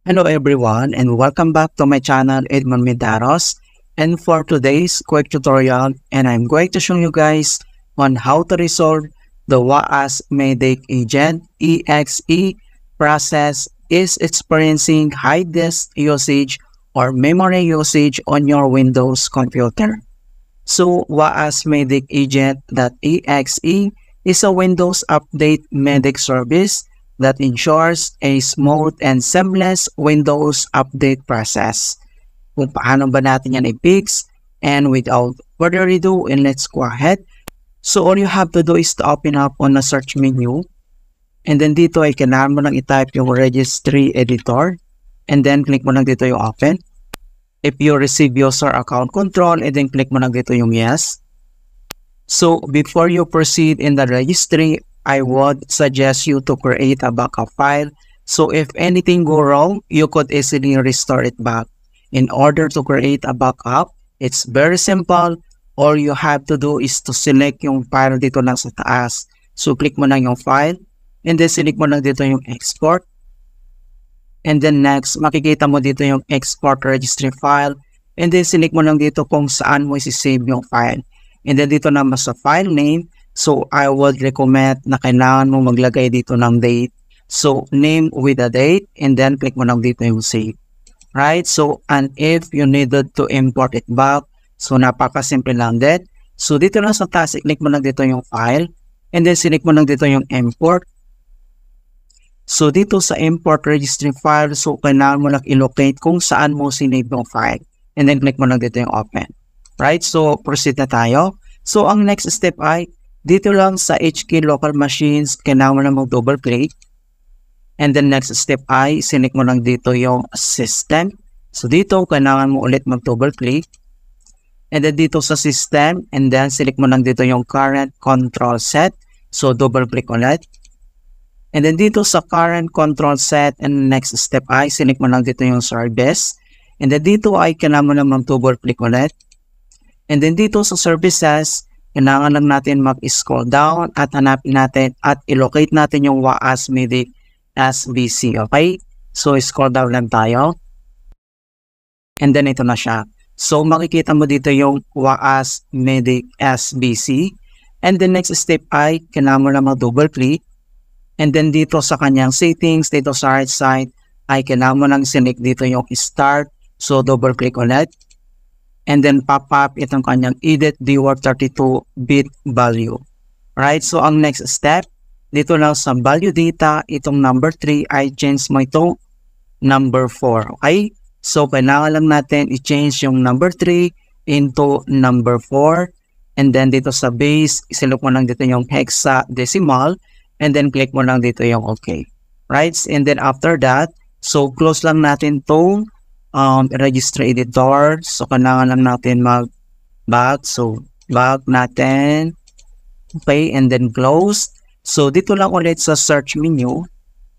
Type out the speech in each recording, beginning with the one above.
Hello everyone and welcome back to my channel Edmond Medaros, and for today's quick tutorial I'm going to show you guys on how to resolve the WAAS Medic Agent EXE process is experiencing high disk usage or memory usage on your Windows computer. So WAAS Medic Agent.exe is a Windows Update Medic service that ensures a smooth and seamless Windows update process. Kung paano ba natin yan i-fix, and without further ado, let's go ahead. So all you have to do is to open up on the search menu, and then dito ay kailangan mo lang i-type yung registry editor, and then click mo lang dito yung open. If you receive user account control, and then click mo lang dito yung yes. So before you proceed in the registry, I would suggest you to create a backup file. So if anything go wrong, you could easily restore it back. In order to create a backup, it's very simple. All you have to do is to select yung file dito lang sa taas. So click mo lang yung file, and then select mo lang dito yung export. And then next, makikita mo dito yung export registry file. And then select mo lang dito kung saan mo isi-save yung file. And then dito naman sa file name, so I would recommend na kailangan mo maglagay dito ng date. So name with a date, and then click mo lang dito yung save. Right? So and if you needed to import it back, so napakasimple lang din. So dito lang sa taas, click mo lang dito yung file, and then select mo lang dito yung import. So dito sa import registry file, so kailangan mo lang i-locate kung saan mo sinave yung file. And then click mo lang dito yung open. Right? So proceed na tayo. So ang next step ay dito lang sa HK local machines, kailangan mo lang mag-double click. And then next step ay select mo lang dito yung system. So dito, kailangan mo ulit mag-double click. And then dito sa system, and then select mo lang dito yung current control set. So double click ulit. And then dito sa current control set, and next step ay select mo lang dito yung service. And then dito ay kailangan mo lang mag-double click ulit. And then dito sa services, kailangan lang natin mag-scroll down at hanapin natin at i-locate natin yung WAAS Medic SBC. Okay? So, scroll down lang tayo. And then, ito na siya. So, makikita mo dito yung WAAS Medic SBC. And the next step ay, kailangan mo lang mag-double click. And then, dito sa kanyang settings, dito sa right side, ay kailangan mo lang select dito yung start. So, double click ulit. And then pop up itong kanyang edit DWORD 32-bit value. Right? So, ang next step, dito lang sa value data, itong number 3 ay change mo itong number 4. Okay? So, kailangan lang natin i-change yung number 3 into number 4. And then dito sa base, isilok mo lang dito yung hexadecimal. And then click mo lang dito yung okay. Right? And then after that, so close lang natin itong registry editor. So kailangan lang natin mag-back. So back natin. Okay, and then close. So dito lang ulit sa search menu,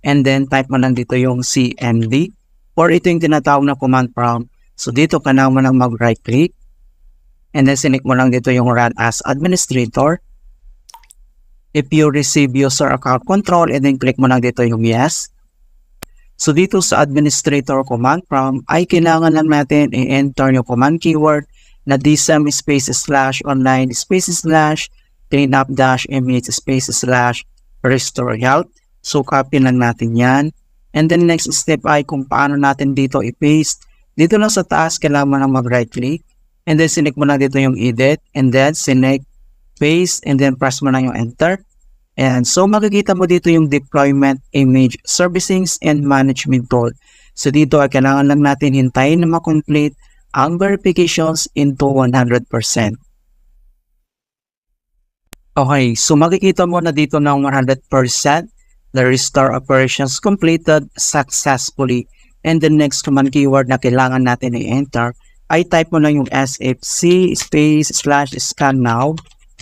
and then type mo lang dito yung CMD, or ito yung tinatawag na command prompt. So dito kailangan mo lang mag-right click, and then select mo lang dito yung run as administrator. If you receive user account control, and then click mo lang dito yung yes. So dito sa administrator command prompt ay kailangan lang natin i-enter yung command keyword na dsm /online /cleanup-mh /restore health. So copy lang natin yan. And then next step ay kung paano natin dito i-paste. Dito lang sa taas kailangan mo lang mag-right click, and then select mo lang dito yung edit, and then select paste, and then press mo lang yung enter. And so makikita mo dito yung deployment image servicing and management tool. So dito ay kailangan lang natin hintayin na ma-complete ang verifications into 100%. Okay, so makikita mo na dito ng 100% the restore operations completed successfully. And the next command keyword na kailangan natin i-enter ay type mo lang yung sfc /scan now.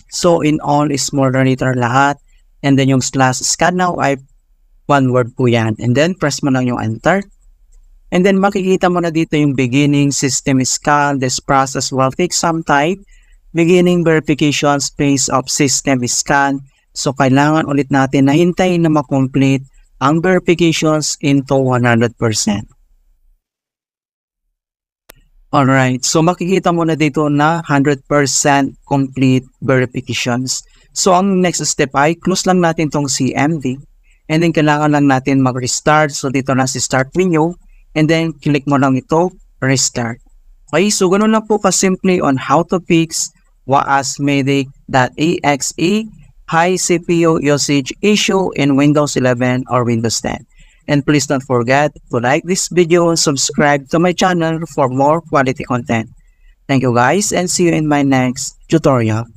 So in all small letter lahat. And then yung /scan now ay one word po yan. And then press mo lang yung enter. And then makikita mo na dito yung beginning system scan. This process will take some time. Beginning verification space of system scan. So kailangan ulit natin na hintayin na ma-complete ang verifications into 100%. Alright, so makikita mo na dito na 100% complete verifications. So ang next step ay close lang natin tong CMD and then kailangan lang natin mag-restart. So dito na si start menu and then click mo lang ito, restart. Okay, so ganun lang po kasimple on how to fix waasmedic.exe high CPU usage issue in Windows 11 or Windows 10. And please don't forget to like this video and subscribe to my channel for more quality content. Thank you guys and see you in my next tutorial.